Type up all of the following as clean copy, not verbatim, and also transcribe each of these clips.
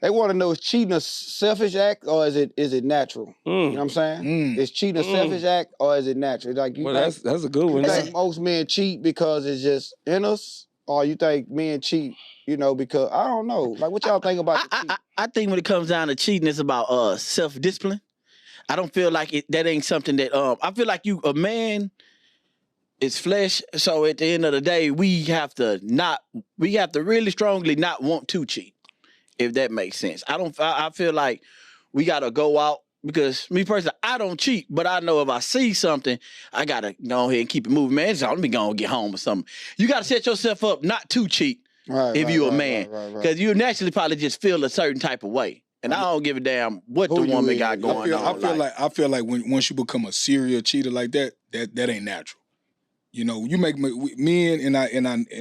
They want to know, is cheating a selfish act or is it natural? You know what I'm saying? Is cheating a selfish act or is it natural? Like you well, that's a good one. You think most men cheat because it's just in us, or you think men cheat, you know, because I don't know. Like, what y'all think about the cheat? I think when it comes down to cheating, it's about self-discipline. I don't feel like that ain't something that I feel like a man is flesh. So at the end of the day, we have to really strongly not want to cheat, if that makes sense. I feel like we gotta go out, because me personally, I don't cheat, but I know if I see something, I gotta go ahead and keep it moving, man. So let me go and get home or something. You gotta set yourself up not to cheat if you're a man, because you naturally probably just feel a certain type of way. And I don't give a damn what the woman got going on. I feel like once you become a serial cheater like that ain't natural. You know, you make men in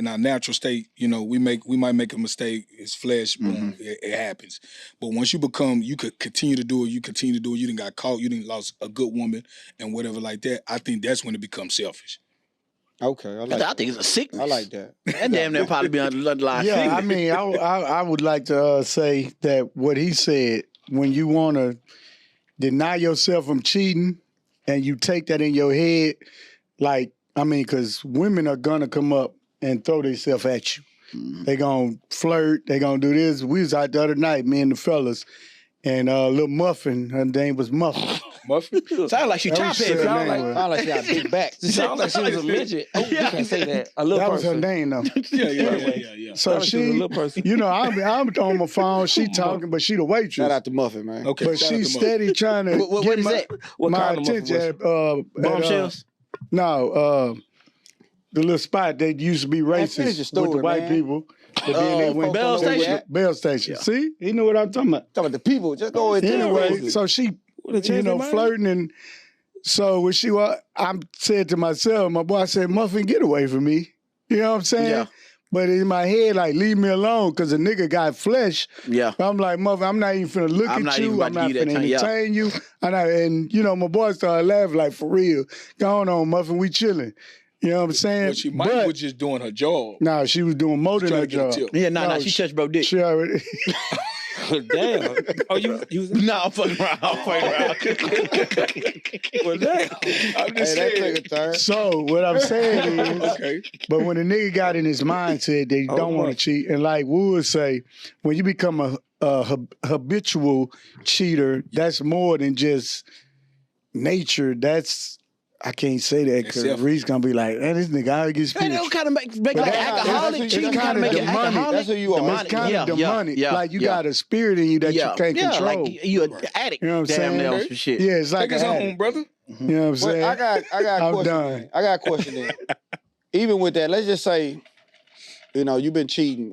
our natural state. You know, we might make a mistake. It's flesh. Boom, it happens. But once you could continue to do it. You continue to do it. You done got caught. You done lost a good woman and whatever like that. I think that's when it becomes selfish. Okay, I think it's a sickness. I like that. That damn near probably be underlying sickness. I mean, I would like to say that what he said, when you want to deny yourself from cheating and you take that in your head, like, I mean, because women are going to come up and throw themselves at you. They going to flirt. They going to do this. We was out the other night, me and the fellas, and little Muffin, her name was Muffin. Muffin? Sound like she chopping. Sound like she got big back. Sound like she was a midget. Oh, you can't say that. A little that person. was her name, though. Yeah. So she, a little person. you know, I'm on my phone, she talking, but she the waitress. Shout out to Muffin, man. Okay. But she steady trying to What is that? What my kind of attention. Bombshells? No, the little spot they used to be racist with the white people. But then they went Bell Station. Bell Station. See? He knew what I'm talking about. Talking about the people. Just go ahead. Anyway, so she, flirting. And so when I said to myself, my boy, I said, Muffin, get away from me. You know what I'm saying? Yeah. But in my head, like, leave me alone, because the nigga got flesh. Yeah. I'm like, Muffin, I'm not even finna look at you. I'm not finna entertain you. And, you know, my boy started laughing, like, for real. Go on, Muffin, we chilling. You know what I'm saying? But she might was just doing her job. Nah, she was doing more than her job. Yeah, no, she touched bro dick. She already... Damn. Oh, you No, I'm fucking around. Well, damn. I'm just saying. So what I'm saying is, but when a nigga got in his mindset that he don't want to cheat, and like Wood say, when you become a habitual cheater, that's more than just nature. That's, I can't say that because Reese gonna be like, "Man, this nigga I get spiritual." Man, don't kind of make like alcoholic. Cheating kind of make it alcoholic. That's who you are. It's kind of demonic. Like you got a spirit in you that you can't control. Like you an addict. You know what I'm saying? Some shit. Yeah, it's like Take us home, brother. You know what I'm saying? I got a I'm question. done. I got a question then. Even with that, let's just say, you know, you've been cheating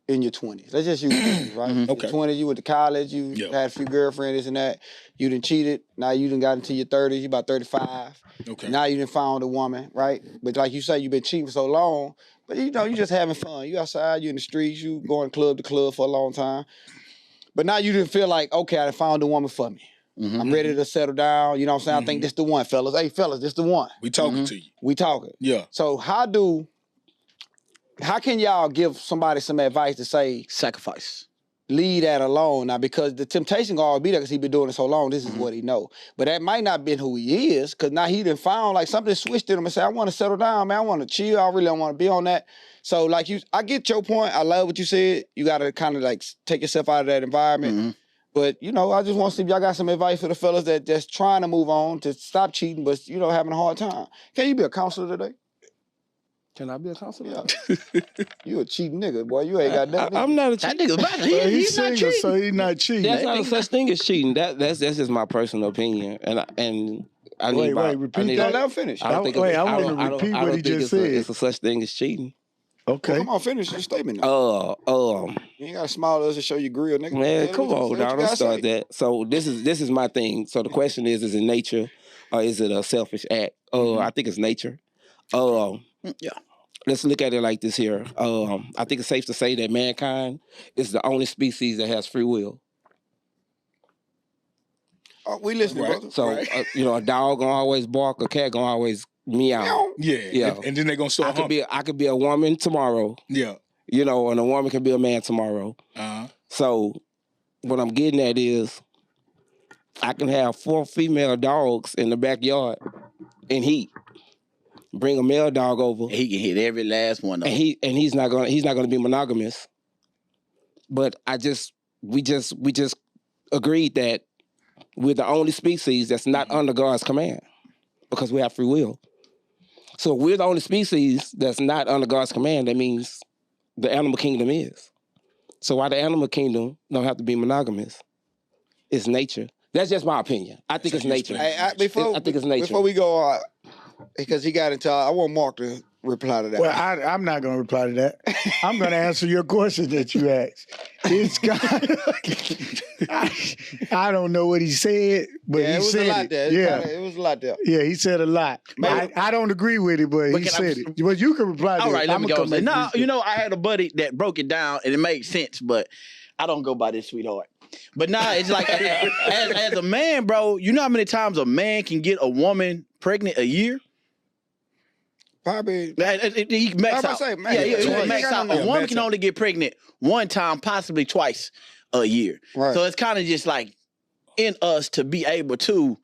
in your 20s. Let's just use 20s, right? Okay. 20s, you went to college, you had a few girlfriends, this and that. You done cheated. Now you done got into your 30s, you about 35. Okay. Now you done found a woman, right? But like you say, you've been cheating for so long, but you know, you just having fun. You outside, you in the streets, you going club to club for a long time. But now you didn't feel like, okay, I done found a woman for me. I'm ready to settle down. You know what I'm saying? I think this the one, fellas. Hey, fellas, this the one. We talking to you. We talking. Yeah. So how can y'all give somebody some advice to say, Sacrifice. leave that alone now? Because the temptation gonna always be there because he been doing it so long. This is what he know. But that might not been who he is, because now he done found like something switched in him and said, I want to settle down, man. I want to chill. I really don't want to be on that. So like I get your point. I love what you said. You got to kind of like take yourself out of that environment. But, you know, I just want to see if y'all got some advice for the fellas that just trying to move on, to stop cheating, but, you know, having a hard time. Can you be a counselor today? Can I be a counselor? Yeah. You a cheating nigga, boy. You ain't got nothing. I'm not a That cheater. nigga, he's not cheating. So he's not cheating. There's not a such thing as cheating. That's just my personal opinion, and I need repeat Don't let him finish. I want to repeat what he just said. It's a such thing as cheating. Okay. Well, come on, finish your statement now. You ain't got to smile at us and show your grill, nigga. Man, come on, now don't start that. So this is my thing. So the question is it nature or is it a selfish act? I think it's nature. Yeah. Let's look at it like this here. I think it's safe to say that mankind is the only species that has free will. We listening, brother. So, you know, a dog gonna always bark, a cat gonna always meow. Yeah. And then they gonna start I could be a woman tomorrow. Yeah. You know, and a woman can be a man tomorrow. So what I'm getting at is I can have 4 female dogs in the backyard in heat. Bring a male dog over. He can hit every last one of them. And he's not gonna be monogamous. But we just agreed that we're the only species that's not under God's command because we have free will. So we're the only species that's not under God's command. That means the animal kingdom is. So why the animal kingdom don't have to be monogamous? It's nature. That's just my opinion. I think it's nature. I think it's nature. Before we go on, because he got into, I want Mark to reply to that. Well, I'm not going to reply to that. I'm going to answer your question that you asked. It's kind of, I don't know what he said, but he said it. It was a lot there. Yeah, he said a lot. I don't agree with it, but he said it. Well, you can reply to it. All right, let me go. No, you know, I had a buddy that broke it down, and it made sense, but I don't go by this, sweetheart. But nah, it's like, as a man, bro, you know how many times a man can get a woman pregnant a year? Probably. He max out. Say, man, he max out. A woman can only get pregnant one time, possibly twice a year. Right. So it's kind of just like in us to be able to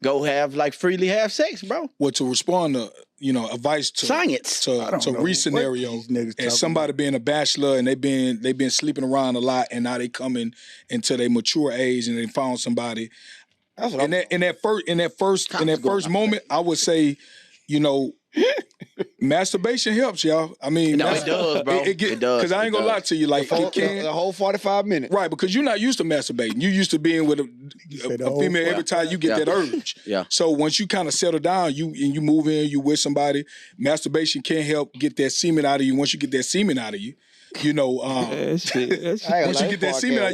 go freely have sex, bro. Well, to respond to, advice to science, to re-scenario, as somebody being a bachelor and they've been sleeping around a lot, and now they coming into their mature age and they found somebody. In that first moment, I would say, masturbation helps, y'all. I mean, no, it does, bro. It does. Because I ain't gonna lie to you, like the whole 45 minutes, right? Because you're not used to masturbating. You used to being with a female every time you get that urge. Yeah. So once you kind of settle down, you move in, you with somebody. Masturbation can help get that semen out of you. Once you get that semen out of you, once you get that semen out,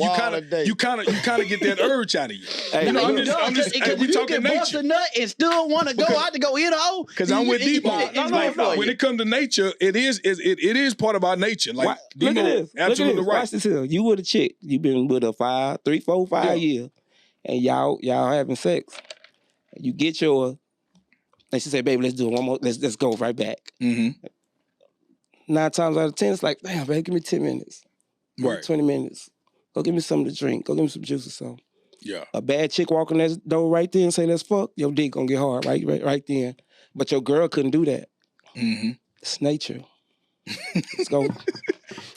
you kind of get that urge out of you. I'm just we talking nature. Bust a nut and still want to go out to go eat a hole. Because I'm with D-Ball. When it comes to nature, it is part of our nature. Like D-Ball, absolutely right. Watch this here. You with a chick. You been with her 3, 4, 5 years, and y'all having sex. You get your, and she say, "Baby, let's do it one more. Let's go right back." Mm-hmm. 9 times out of 10, it's like, damn, babe, give me 10 minutes. Right. 20 minutes. Go give me something to drink. Go give me some juice or something. Yeah. A bad chick walk in that door right there and say, let's fuck, your dick gonna get hard right then. But your girl couldn't do that. Mm-hmm. It's nature. Let's go.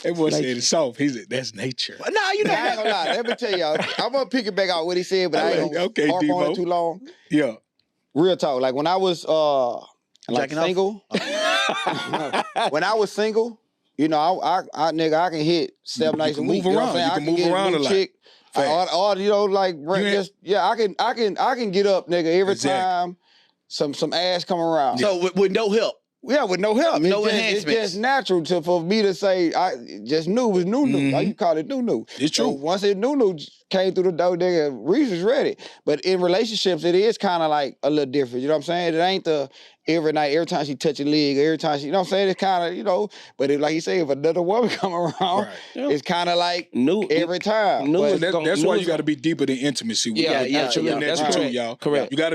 Everyone said it's soft. He said, that's nature. No, you know. I ain't gonna lie. Let me tell y'all. I'm gonna pick it back out what he said, but I ain't gonna harp on it too long. Yeah. Real talk. Like when I was single. When I was single, I can hit 7 nights a week. Move around. You can move around a lot. Chick, I can get up, nigga, every time some ass come around. So with no help. Yeah, with no help. No enhancements. It's just natural for me to say, I just knew it was new. Mm-hmm. Like you call it new. It's true. So once it new came through the door, nigga, Reese was ready. But in relationships, it is kind of like a little different. You know what I'm saying? It ain't the every night, every time she touch a leg, every time she, you know what I'm saying? It's kind of, but like you say, if another woman come around, it's kind of like new every time. That's why you got to be deeper than intimacy. Yeah. That's true, y'all. Correct. You got to